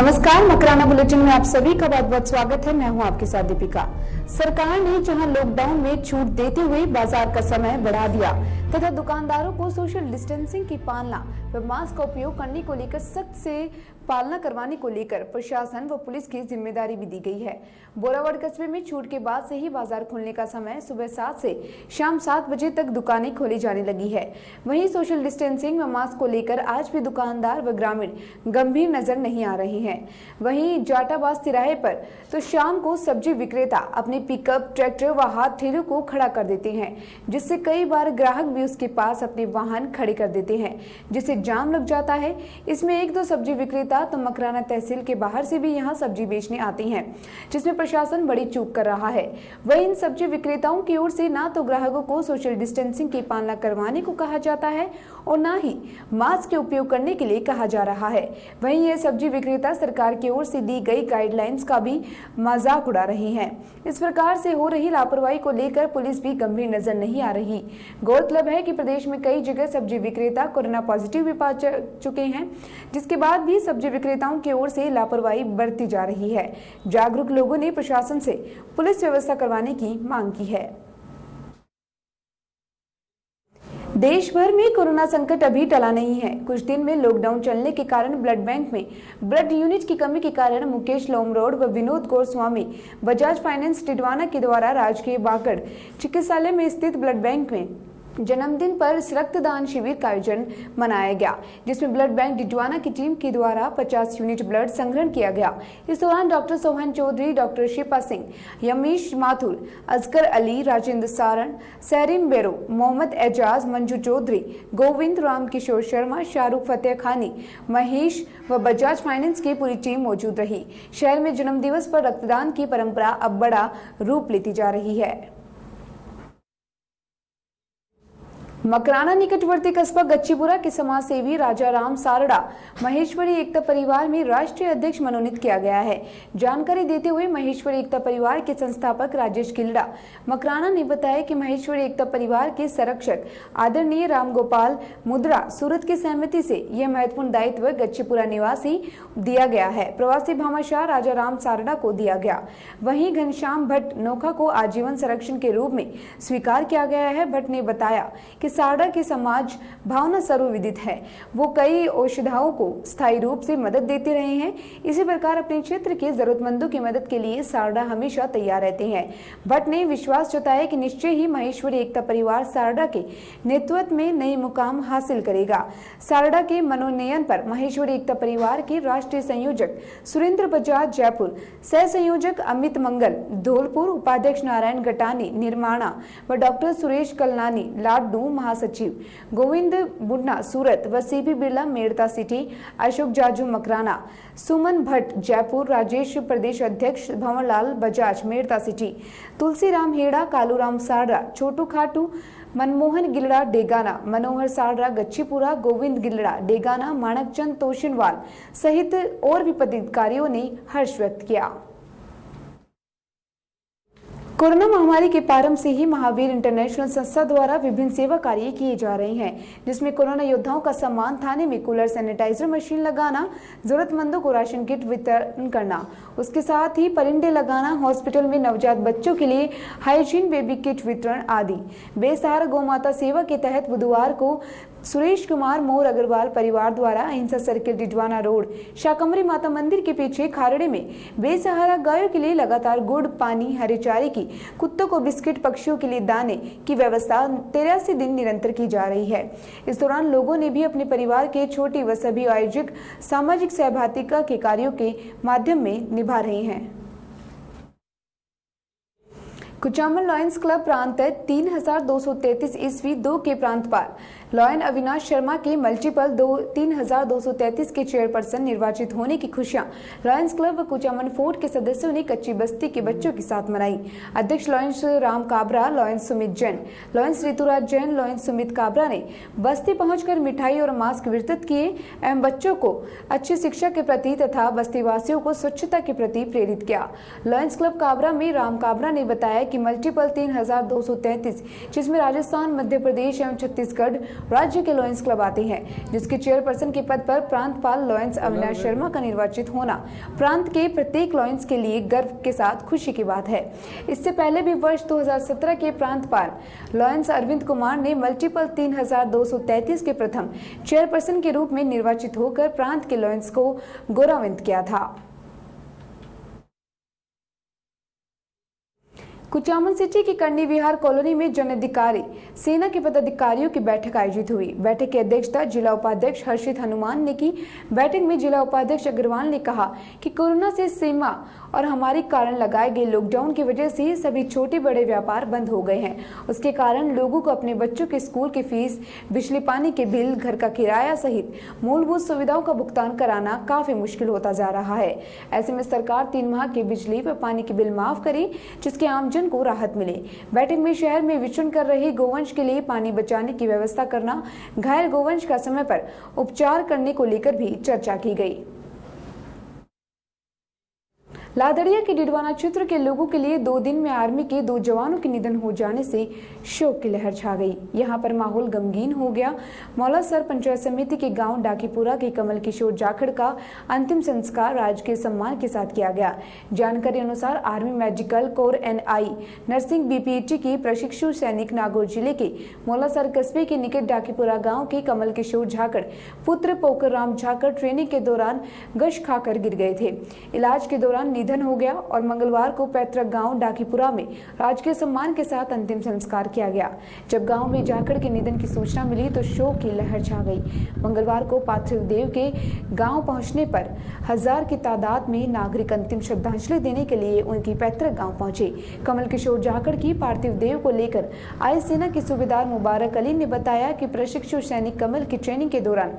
नमस्कार, मकराना बुलेटिन में आप सभी का बहुत बहुत स्वागत है। मैं हूं आपके साथ दीपिका। सरकार ने जहां लॉकडाउन में छूट देते हुए बाजार का समय बढ़ा दिया तथा दुकानदारों को सोशल डिस्टेंसिंग की पालना व मास्क का उपयोग करने को लेकर सख्त से पालना करवाने को लेकर प्रशासन व पुलिस की जिम्मेदारी भी दी गई है। बोरावड़ कस्बे में छूट के बाद से ही बाजार खुलने का समय सुबह 7 से शाम 7 बजे तक दुकानें खोली जाने लगी है। वहीं सोशल डिस्टेंसिंग व मास्क को लेकर आज भी दुकानदार व ग्रामीण गंभीर नजर नहीं आ रहे हैं। वहीं जाटाबाज तिराहे पर तो शाम को सब्जी विक्रेता अपने पिकअप, ट्रैक्टर व हाथ ठेलों को खड़ा कर देते हैं, जिससे कई बार ग्राहक भी उसके पास अपने वाहन खड़े कर देते हैं, जिससे जाम लग जाता है। इसमें एक दो सब्जी विक्रेता तो मकराना तहसील के बाहर से भी यहां सब्जी बेचने आते हैं, जिसमें प्रशासन बड़ी चूक कर रहा है। वहीं इन सब्जी विक्रेताओं की ओर से ना तो ग्राहकों को सोशल डिस्टेंसिंग की पालना करवाने को कहा जाता है और ना ही मास्क के उपयोग करने के लिए कहा जा रहा है। वहीं ये सब्जी विक्रेता सरकार की ओर से दी गई गाइडलाइंस का भी मजाक उड़ा रही हैं। इस प्रकार से हो रही लापरवाही को लेकर पुलिस भी गंभीर नजर नहीं आ रही। गौरतलब है कि प्रदेश में कई जगह सब्जी विक्रेता कोरोना पॉजिटिव भी पा चुके हैं, जिसके बाद भी सब्जी विक्रेताओं की ओर से लापरवाही बरती जा रही है। जागरूक लोगों ने प्रशासन से पुलिस व्यवस्था करवाने की मांग की है। देश भर में कोरोना संकट अभी टला नहीं है। कुछ दिन में लॉकडाउन चलने के कारण ब्लड बैंक में ब्लड यूनिट की कमी के कारण मुकेश लोमरोड व विनोद गोस्वामी बजाज फाइनेंस टिटवाना के द्वारा राजकीय बाकड़ चिकित्सालय में स्थित ब्लड बैंक में जन्मदिन पर रक्तदान शिविर का आयोजन मनाया गया, जिसमें ब्लड बैंक टिटवाना की टीम के द्वारा 50 यूनिट ब्लड संग्रहण किया गया। इस दौरान डॉक्टर सोहन चौधरी, डॉक्टर शिपा सिंह, यमीश माथुर, असगर अली, राजेंद्र सारण, सहरीन बेरो, मोहम्मद एजाज, मंजू चौधरी, गोविंद, राम किशोर शर्मा, शाहरुख फतेह खानी, महेश व बजाज फाइनेंस की पूरी टीम मौजूद रही। शहर में जन्म दिवस पर रक्तदान की परंपरा अब बड़ा रूप लेती जा रही है। मकराना निकटवर्ती कस्बा गच्चीपुरा के समाज सेवी राजा राम सारड़ा महेश्वरी एकता परिवार में राष्ट्रीय अध्यक्ष मनोनीत किया गया है। जानकारी देते हुए महेश्वरी एकता परिवार के संस्थापक राजेश गिलड़ा मकराना ने बताया कि महेश्वरी एकता परिवार के संरक्षक आदरणीय राम गोपाल मुद्रा सूरत की सहमति से यह महत्वपूर्ण दायित्व गच्चीपुरा निवासी दिया गया है। प्रवासी भामाशाह राजा राम सारड़ा को दिया गया। वहीं घनश्याम भट्ट नोखा को आजीवन संरक्षण के रूप में स्वीकार किया गया है। भट्ट ने बताया कि सारड़ा की समाज भावना सर्वविदित है। वो कई औषधाओं को स्थायी रूप से मदद देते रहे हैं। इसी प्रकार अपने क्षेत्र के जरूरतमंदों की मदद के लिए सारड़ा हमेशा तैयार रहते हैं। भट्ट ने विश्वास जताया कि निश्चय ही महेश्वरी एकता परिवार सारड़ा के नेतृत्व में नई मुकाम हासिल करेगा। सारड़ा के मनोनयन पर महेश्वरी एकता परिवार के राष्ट्रीय संयोजक सुरेंद्र बजाज जयपुर, सह संयोजक अमित मंगल धौलपुर, उपाध्यक्ष नारायण गटानी निर्माणा व डॉक्टर सुरेश कलनानी लाडू महासचिव, गोविंद बुढ़ना सूरत व सीपी बिरला मेड़ता सिटी, अशोक जाजू मकराना, सुमन भट्ट जयपुर, राजेश प्रदेश अध्यक्ष भंवरलाल बजाज मेड़ता सिटी, तुलसीराम हेड़ा, कालूराम सारड़ा, छोटू खाटू, मनमोहन गिलड़ा डेगाना, मनोहर सारड़ा गच्चीपुरा, गोविंद गिलड़ा डेगाना, माणकचंद तोशिनवाल सहित और भी पदाधिकारियों ने हर्ष व्यक्त किया। कोरोना महामारी के प्रारंभ से ही महावीर इंटरनेशनल संस्था द्वारा विभिन्न सेवा कार्य किए जा रहे हैं, जिसमें कोरोना योद्धाओं का सम्मान, थाने में कूलर, सैनिटाइजर मशीन लगाना, जरूरतमंदों को राशन किट वितरण करना, उसके साथ ही परिंदे लगाना, हॉस्पिटल में नवजात बच्चों के लिए हाइजीन बेबी किट वितरण आदि। बेसहारा गौ माता सेवा के तहत बुधवार को सुरेश कुमार मोर अग्रवाल परिवार द्वारा अहिंसा सर्किल टिटवाना रोड शाकंभरी माता मंदिर के पीछे खारड़े में बेसहारा गायों के लिए लगातार गुड़, पानी, हरे चारे की, कुत्तों को बिस्किट, पक्षियों के लिए दाने की व्यवस्था 83 दिन निरंतर की जा रही है। इस दौरान लोगों ने भी अपने परिवार के छोटी व सभी आयोजक सामाजिक सहभागिता के कार्यों के माध्यम में निभा रहे हैं। कुचामन लॉयंस क्लब प्रांत 3233 ईस्वी 2 के प्रांतपाल लॉयन अविनाश शर्मा के मल्टीपल 3233 के चेयरपर्सन निर्वाचित होने की खुशियां लॉयंस क्लब व कुचामन फोर्ट के सदस्यों ने कच्ची बस्ती के बच्चों के साथ मनाई। अध्यक्ष Lions Ram Kabra, Lions Sumit Jain, Lions Rituraj Jain, Lions Sumit Kabra ने बस्ती पहुंचकर मिठाई और मास्क वितरित किए एवं बच्चों को अच्छी शिक्षा के प्रति तथा बस्तीवासियों को स्वच्छता के प्रति प्रेरित किया। लॉयंस क्लब काबरा में राम काबरा ने बताया कि मल्टीपल 3233 जिसमें राजस्थान, मध्य प्रदेश एवं छत्तीसगढ़ राज्य के लॉयंस क्लब आते हैं, जिसके चेयरपर्सन के पद पर प्रांतपाल लॉयंस अविनाश शर्मा का निर्वाचित होना प्रांत के प्रत्येक लॉयंस के लिए गर्व के साथ खुशी की बात है। इससे पहले भी वर्ष 2017 के प्रांतपाल लॉयंस अरविंद कुमार ने मल्टीपल 3233 के प्रथम चेयरपर्सन के रूप में निर्वाचित होकर प्रांत के लॉयंस को गौरवान्वित किया था। कुचामन सिटी की करनी विहार कॉलोनी में जन अधिकारी सेना के पदाधिकारियों की बैठक आयोजित हुई। बैठक की अध्यक्षता जिला उपाध्यक्ष हर्षित हनुमान ने की। बैठक में जिला उपाध्यक्ष अग्रवाल ने कहा कि कोरोना से सीमा और हमारे कारण लगाए गए लॉकडाउन की वजह से सभी छोटे बड़े व्यापार बंद हो गए हैं। उसके कारण लोगों को अपने बच्चों के स्कूल की फीस, बिजली पानी के बिल, घर का किराया सहित मूलभूत सुविधाओं का भुगतान कराना काफी मुश्किल होता जा रहा है। ऐसे में सरकार 3 माह के बिजली व पानी के बिल माफ करे, जिसके आमजन को राहत मिले। बैठक में शहर में विचरण कर रहे गोवंश के लिए पानी बचाने की व्यवस्था करना, घायल गोवंश का समय पर उपचार करने को लेकर भी चर्चा की गई। लादड़िया के डिडवाना क्षेत्र के लोगों के लिए 2 दिन में आर्मी के 2 जवानों के निधन हो जाने से शोक की लहर छा गई। यहां पर माहौल गमगीन हो गया। मौलासर पंचायत समिति के गांव डाकीपुरा के कमल किशोर जाखड़ का अंतिम संस्कार राजकीय सम्मान के साथ किया गया। जानकारी अनुसार army medical corps NI nursing BPT की प्रशिक्षु सैनिक नागौर जिले के मौलासर कस्बे के निकट डाकीपुरा गाँव के कमल किशोर जाखड़ पुत्र पोकर राम जाखड़ ट्रेनिंग के दौरान गश खाकर गिर गए थे। इलाज के दौरान निधन हो गया और मंगलवार को पैतृक गांव डाकीपुरा में राजकीय सम्मान के साथ अंतिम संस्कार किया गया। जब गांव में जाखड़ के निधन की सूचना मिली तो शोक की लहर छा गई। मंगलवार को पार्थिव देव के गांव पहुंचने पर 1000 की तादाद में नागरिक अंतिम श्रद्धांजलि देने के लिए उनकी पैतृक गांव पहुंचे। कमल किशोर जाखड़ की पार्थिव देव को लेकर आए सेना के सूबेदार मुबारक अली ने बताया कि प्रशिक्षु सैनिक कमल की ट्रेनिंग के दौरान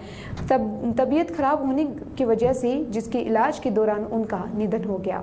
तबीयत खराब होने की वजह से जिसके इलाज के दौरान उनका निधन हो गया।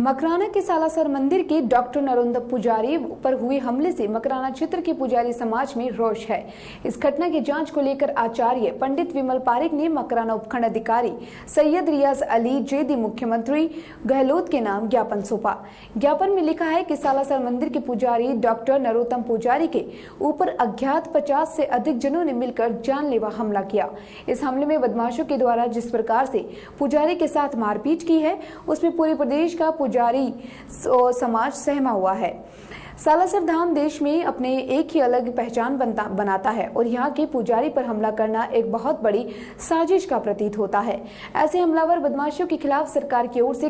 मकराना के सालासर मंदिर के डॉक्टर नरोत्तम पुजारी पर हुए हमले से मकराना क्षेत्र के पुजारी समाज में रोष है। इस घटना की जांच को लेकर आचार्य पंडित विमल पारिक ने मकराना उपखंड अधिकारी सैयद रियाज अली जेदी मुख्यमंत्री गहलोत के नाम ज्ञापन सौंपा। ज्ञापन में लिखा है कि सालासर मंदिर के पुजारी डॉक्टर नरोत्तम पुजारी के ऊपर अज्ञात 50 से अधिक जनों ने मिलकर जानलेवा हमला किया। इस हमले में बदमाशों के द्वारा जिस प्रकार से पुजारी के साथ मारपीट की है, उसमें पूरे प्रदेश का पुजारी समाज सहमा हुआ है। सालासर धाम देश में अपने एक ही अलग पहचान बनाता है और यहाँ के पुजारी पर हमला करना एक बहुत बड़ी साजिश का प्रतीत होता है। ऐसे हमलावर बदमाशों के खिलाफ सरकार की ओर से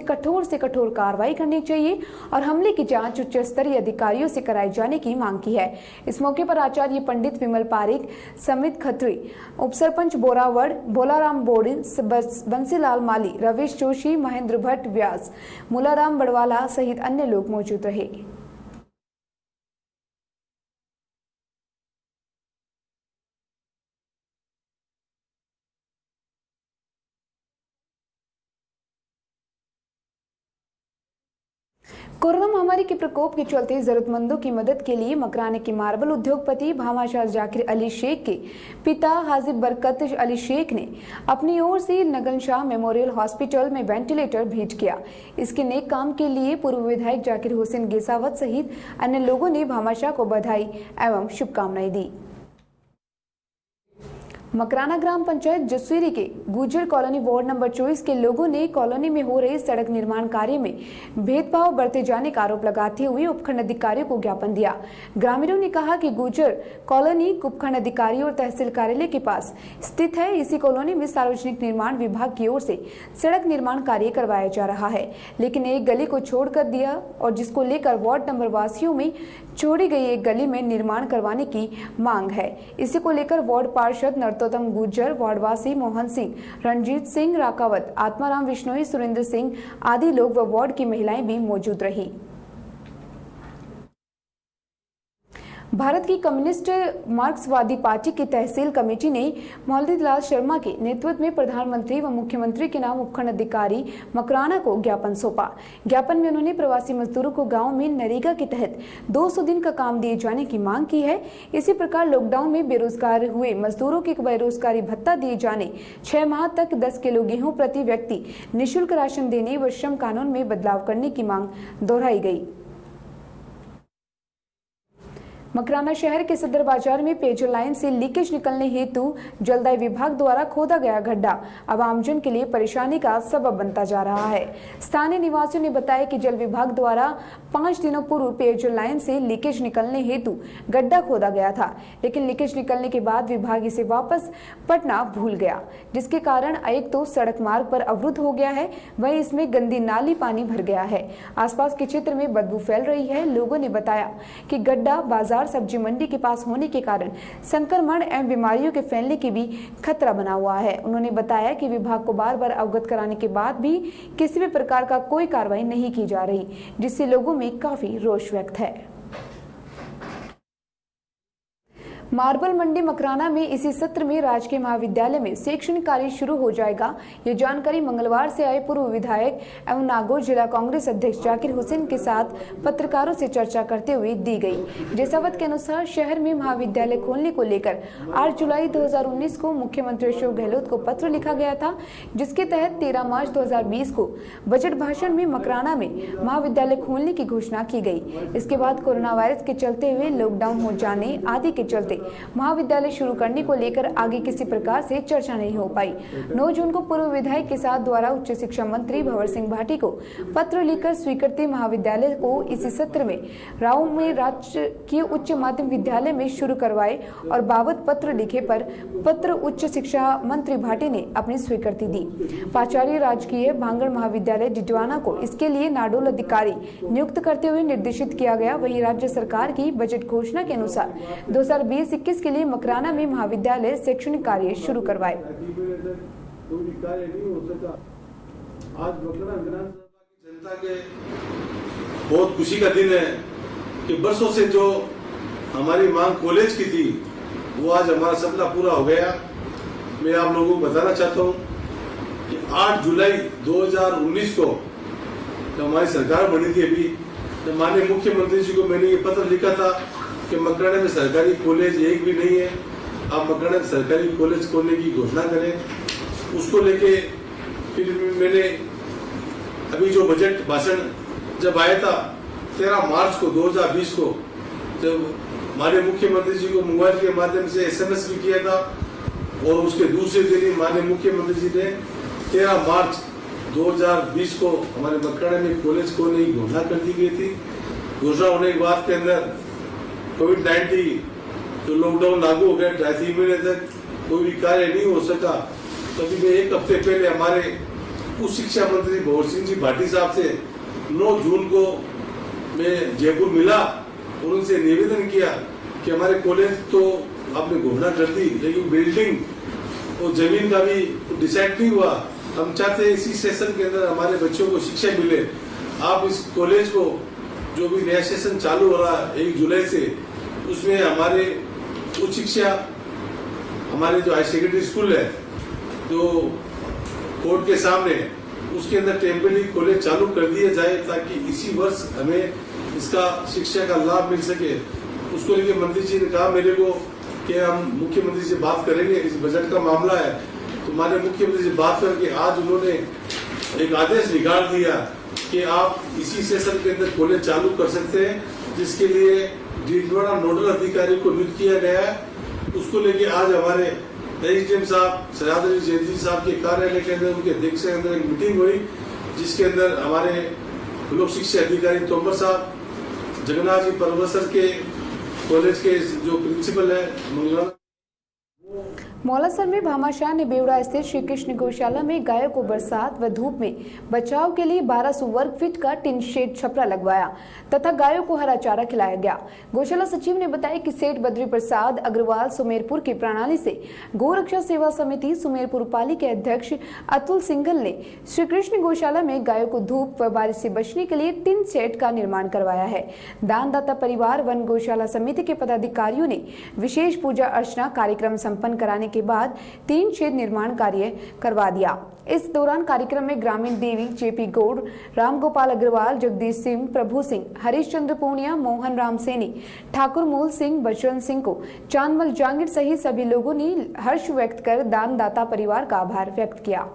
कठोर कार्रवाई करनी चाहिए और हमले की जांच उच्च स्तरीय अधिकारियों से कराए जाने की मांग की है। इस मौके पर आचार्य पंडित विमल पारिक, समित खत्री, उपसरपंच बोरावड़, भोलाराम बोड़ी, बंसीलाल माली, रवीश जोशी, महेंद्र भट्ट व्यास, मुलाराम बड़वाला सहित अन्य लोग मौजूद रहे। कोरोना महामारी के प्रकोप के चलते जरूरतमंदों की मदद के लिए मकराना के मार्बल उद्योगपति भामाशाह जाकिर अली शेख के पिता हाजिब बरकत अली शेख ने अपनी ओर से नगनशाह मेमोरियल हॉस्पिटल में वेंटिलेटर भेंट किया। इसके नेक काम के लिए पूर्व विधायक जाकिर हुसैन गेसावत सहित अन्य लोगों ने भामाशाह को बधाई एवं शुभकामनाएं दी। मकराना ग्राम पंचायत जसवीरी के गुजर कॉलोनी वार्ड नंबर 24 के लोगों ने कॉलोनी में हो रहे सड़क निर्माण कार्य में भेदभाव बरते जाने का आरोप लगाते हुए उपखंड अधिकारियों को ज्ञापन दिया। ग्रामीणों ने कहा कि गुजर कॉलोनी उपखंड अधिकारी और तहसील कार्यालय के पास स्थित है। इसी कॉलोनी में सार्वजनिक निर्माण विभाग की ओर से सड़क निर्माण कार्य करवाया जा रहा है, लेकिन एक गली को छोड़कर दिया और जिसको लेकर वार्ड नंबर वासियों में छोड़ी गई एक गली में निर्माण करवाने की मांग है। इसी को लेकर वार्ड पार्षद नरोत्तम गुर्जर, वार्डवासी मोहन सिंह, रणजीत सिंह राकावत, आत्माराम विश्नोई, सुरेंद्र सिंह आदि लोग व वार्ड की महिलाएं भी मौजूद रही। भारत की कम्युनिस्ट मार्क्सवादी पार्टी की तहसील कमेटी ने मौलवीलाल शर्मा के नेतृत्व में प्रधानमंत्री व मुख्यमंत्री के नाम उपखंड अधिकारी मकराना को ज्ञापन सौंपा। ज्ञापन में उन्होंने प्रवासी मजदूरों को गांव में नरेगा के तहत 200 दिन का काम दिए जाने की मांग की है। इसी प्रकार लॉकडाउन में बेरोजगार हुए मजदूरों के बेरोजगारी भत्ता दिए जाने, 6 माह तक 10 किलो गेहूं प्रति व्यक्ति निःशुल्क राशन देने व श्रम कानून में बदलाव करने की मांग दोहराई गई। मकराना शहर के सदर बाजार में पेयजल लाइन से लीकेज निकलने हेतु जलदाय विभाग द्वारा खोदा गया गड्ढा अब आमजन के लिए परेशानी का सबब बनता जा रहा है। स्थानीय निवासियों ने बताया कि जल विभाग द्वारा 5 दिनों पूर्व पेयजल लाइन से लीकेज निकलने हेतु गड्ढा खोदा गया था, लेकिन लीकेज निकलने के बाद विभाग इसे वापस पटना भूल गया, जिसके कारण एक तो सड़क मार्ग पर अवरुद्ध हो गया है, वहीं इसमें गंदी नाली पानी भर गया है। आसपास के क्षेत्र में बदबू फैल रही है। लोगों ने बताया कि गड्ढा बाजार सब्जी मंडी के पास होने के कारण संक्रमण एवं बीमारियों के फैलने की भी खतरा बना हुआ है। उन्होंने बताया कि विभाग को बार बार अवगत कराने के बाद भी किसी भी प्रकार का कोई कार्रवाई नहीं की जा रही, जिससे लोगों में काफी रोष व्यक्त है। मार्बल मंडी मकराना में इसी सत्र में राजकीय महाविद्यालय में शैक्षणिक कार्य शुरू हो जाएगा। ये जानकारी मंगलवार से आए पूर्व विधायक एवं नागौर जिला कांग्रेस अध्यक्ष जाकिर हुसैन के साथ पत्रकारों से चर्चा करते हुए दी गई। जैसावत के अनुसार शहर में महाविद्यालय खोलने को लेकर 8 जुलाई 2019 को मुख्यमंत्री अशोक गहलोत को पत्र लिखा गया था, जिसके तहत 13 मार्च 2020 को बजट भाषण में मकराना में महाविद्यालय खोलने की घोषणा की गई। इसके बाद कोरोना वायरस के चलते हुए लॉकडाउन हो जाने आदि के चलते महाविद्यालय शुरू करने को लेकर आगे किसी प्रकार से चर्चा नहीं हो पाई। 9 जून को पूर्व विधायक के साथ द्वारा उच्च शिक्षा मंत्री भंवर सिंह भाटी को पत्र लिखकर स्वीकृति महाविद्यालय को इसी सत्र में राव में राजकीय उच्च माध्यमिक विद्यालय में शुरू करवाए और बाबत पत्र लिखे पर पत्र उच्च शिक्षा मंत्री भाटी ने अपनी स्वीकृति दी। प्राचार्य राजकीय भांगड़ महाविद्यालय डिडवाना को इसके लिए नाडोल अधिकारी नियुक्त करते हुए निर्देशित किया गया। वहीं राज्य सरकार की बजट घोषणा के अनुसार 2020-21 के लिए मकराना में महाविद्यालय शैक्षणिक कार्य शुरू करवाए। आज मकराना विधानसभा की जनता के बहुत खुशी का दिन है कि बरसों से जो हमारी मांग कॉलेज की थी वो आज हमारा सपना पूरा हो गया। मैं आप लोगों को बताना चाहता हूँ कि 8 जुलाई 2019 को जब हमारी सरकार बनी थी, अभी जब माननीय मुख्यमंत्री जी को मैंने ये पत्र लिखा था कि मकराना में सरकारी कॉलेज एक भी नहीं है, आप मकराना में सरकारी कॉलेज खोलने की घोषणा करें। उसको लेके फिर मैंने अभी जो बजट भाषण जब आया था 13 मार्च को 2020 को, जब माननीय मुख्यमंत्री जी को मोबाइल के माध्यम से SMS भी किया था और उसके दूसरे दिन ही माननीय मुख्यमंत्री जी ने 13 मार्च 2020 को हमारे मकराना में कॉलेज खोलने की घोषणा कर दी गई थी। घोषणा होने के बाद के अंदर कोविड-19 जो लॉकडाउन लागू हो गया, 2.5 महीने तक कोई भी कार्य नहीं हो सका। तभी मैं 1 हफ्ते पहले हमारे उच्च शिक्षा मंत्री भंवर सिंह जी भाटी साहब से 9 जून को मैं जयपुर मिला और उनसे निवेदन किया कि हमारे कॉलेज तो आपने घोषणा कर दी, लेकिन बिल्डिंग और जमीन का भी डिसाइड नहीं हुआ। हम चाहते हैं इसी सेशन के अंदर हमारे बच्चों को शिक्षा मिले। आप इस कॉलेज को जो भी नया सेशन चालू हो रहा है 1 जुलाई से, उसमें हमारे उच्च शिक्षा, हमारे जो हाई सेकेंडरी स्कूल है जो कोर्ट के सामने, उसके अंदर टेम्परेरी कॉलेज चालू कर दिया जाए ताकि इसी वर्ष हमें इसका शिक्षा का लाभ मिल सके। उसको लेके मंत्री जी ने कहा मेरे को कि हम मुख्यमंत्री से बात करेंगे, इस बजट का मामला है। तो माननीय मुख्यमंत्री से बात करके आज उन्होंने एक आदेश निकाल दिया कि आप इसी सेशन के अंदर कॉलेज चालू कर सकते हैं, जिसके लिए डिडवाना नोडल अधिकारी को नियुक्त किया गया है। उसको लेके आज हमारे एसडीएम साहब सरादरी जयंती साहब के कार्यालय के अंदर, उनके अध्यक्ष के अंदर एक मीटिंग हुई, जिसके अंदर हमारे लोक शिक्षा अधिकारी तोमर साहब, जगन्नाथ जी परवसर के कॉलेज के जो प्रिंसिपल है मंगला मौलासर में भामाशाह ने बेवड़ा स्थित श्री कृष्ण गौशाला में गायों को बरसात व धूप में बचाव के लिए 1200 वर्ग फीट का टिन शेड छपरा लगवाया तथा गायों को हरा चारा खिलाया गया। गौशाला सचिव ने बताया कि सेठ बद्री प्रसाद अग्रवाल सुमेरपुर की प्रणाली से गौरक्षा सेवा समिति सुमेरपुर पाली के अध्यक्ष अतुल सिंघल ने श्री कृष्ण गौशाला में गायों को धूप व बारिश से बचने के लिए टिन शेड का निर्माण करवाया है। दानदाता परिवार वन गौशाला समिति के पदाधिकारियों ने विशेष पूजा अर्चना कार्यक्रम संपन्न कराने के बाद 3 शेड निर्माण कार्य करवा दिया। इस दौरान कार्यक्रम में ग्रामीण देवी जेपी गौड़, रामगोपाल अग्रवाल, जगदीश सिंह, प्रभु सिंह, हरीश चंद्र पूनिया, मोहन राम सैनी, ठाकुर मूल सिंह, बचवंत सिंह को चांदमल जांगिर सहित सभी लोगों ने हर्ष व्यक्त कर दानदाता परिवार का आभार व्यक्त किया।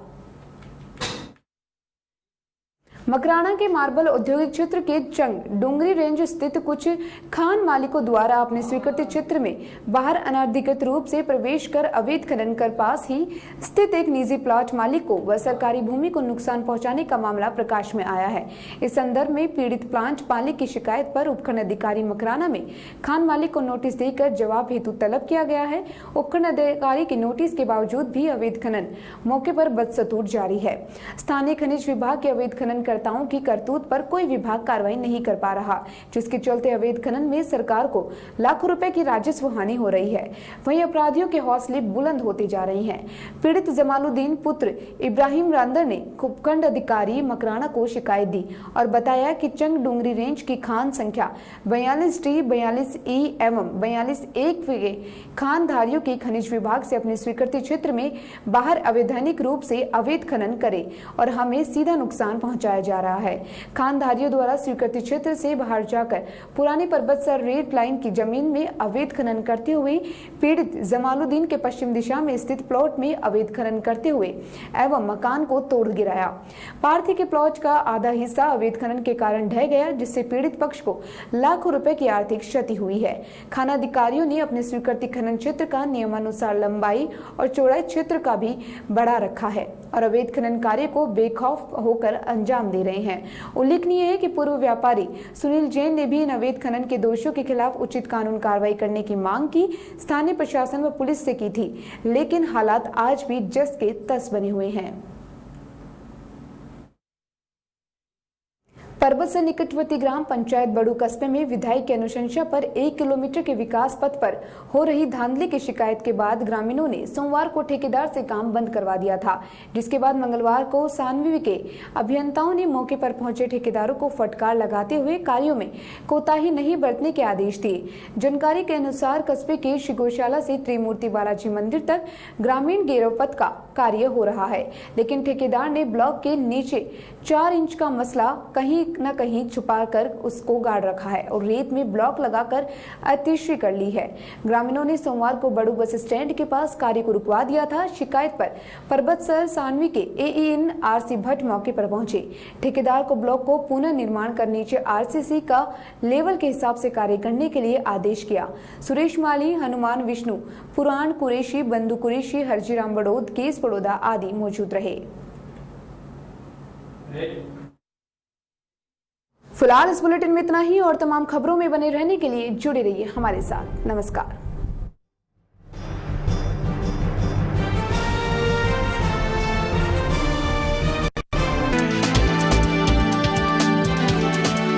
मकराना के मार्बल औद्योगिक क्षेत्र के चंग डूंगरी रेंज स्थित कुछ खान मालिकों द्वारा अपने स्वीकृत क्षेत्र में बाहर अनधिकृत रूप से प्रवेश कर अवैध खनन कर पास ही स्थित एक निजी प्लॉट मालिक को व सरकारी भूमि को नुकसान पहुंचाने का मामला प्रकाश में आया है। इस संदर्भ में पीड़ित प्लांट मालिक की शिकायत पर उपखंड अधिकारी मकराना में खान मालिक को नोटिस देकर जवाब हेतु तलब किया गया है। उपखंड अधिकारी के नोटिस के बावजूद भी अवैध खनन मौके पर बदस्तूर जारी है। स्थानीय खनिज विभाग के अवैध खनन की करतूत पर कोई विभाग कार्रवाई नहीं कर पा रहा, जिसके चलते अवैध खनन में सरकार को लाखों रुपए की राजस्व हानि हो रही है। वहीं अपराधियों के हौसले बुलंद होते जा रहे हैं। पीड़ित जमालुद्दीन पुत्र इब्राहिम रांदर ने उपखंड अधिकारी मकराना को शिकायत दी और बताया कि चंग डूंगरी रेंज की खान संख्या 42D, 42E एवं 42A के खानधारियों की खनिज विभाग से अपने स्वीकृत क्षेत्र में बाहर अवैधानिक रूप से अवैध खनन करे और हमें सीधा नुकसान पहुंचाया जा रहा है। खानधारियों द्वारा स्वीकृत क्षेत्र से बाहर जाकर पुरानी पर्वतसर रेड लाइन की जमीन में अवैध खनन करते हुए पीड़ित जमालुद्दीन के पश्चिम दिशा में स्थित प्लॉट में अवैध खनन करते हुए एवं मकान को तोड़ गिराया। पार्थी के प्लॉट का आधा हिस्सा अवैध खनन के कारण ढह गया, जिससे पीड़ित पक्ष को लाखों रुपए की आर्थिक क्षति हुई है। खानाधिकारियों ने अपने स्वीकृत खनन क्षेत्र का नियमानुसार लंबाई और चौड़ाई क्षेत्र का भी बढ़ा रखा है और अवैध खनन कार्य को बेखौफ होकर अंजाम दे रहे हैं। उल्लेखनीय है कि पूर्व व्यापारी सुनील जैन ने भी इन अवैध खनन के दोषियों के खिलाफ उचित कानून कार्रवाई करने की मांग की स्थानीय प्रशासन व पुलिस से की थी, लेकिन हालात आज भी जस के तस बने हुए हैं। पर्वत से निकटवर्ती ग्राम पंचायत बड़ू कस्बे में विधायक की अनुशंसा पर 1 किलोमीटर के विकास पथ पर हो रही धांधली की शिकायत के बाद ग्रामीणों ने सोमवार को ठेकेदार से काम बंद करवा दिया था, जिसके बाद मंगलवार को सानवी के अभियंताओं ने मौके पर पहुंचे ठेकेदारों को फटकार लगाते हुए कार्यों में कोताही नहीं बरतने के आदेश दिए। जानकारी के अनुसार कस्बे के श्री गौशाला से त्रिमूर्ति बालाजी मंदिर तक ग्रामीण गेरव पथ का कार्य हो रहा है, लेकिन ठेकेदार ने ब्लॉक के नीचे 4 इंच का मसला कहीं न कहीं छुपाकर उसको गाड़ रखा है और रेत में ब्लॉक लगाकर अतिश्री कर ली है। ग्रामीणों ने सोमवार को बड़ू बस स्टैंड के पास कार्य को रुकवा दिया था। शिकायत पर पर्वतसर सानवी के AEN RC भट्ट मौके पर पहुंचे। ठेकेदार को ब्लॉक को पुनः निर्माण कर नीचे RCC का लेवल के हिसाब से कार्य करने के लिए आदेश किया। सुरेश माली, हनुमान विष्णु, पुराण कुरैशी, बंधु कुरैशी, हरजीराम बड़ौद, केस बड़ौदा आदि मौजूद रहे। फिलहाल इस बुलेटिन में इतना ही और तमाम खबरों में बने रहने के लिए जुड़े रहिए हमारे साथ। नमस्कार।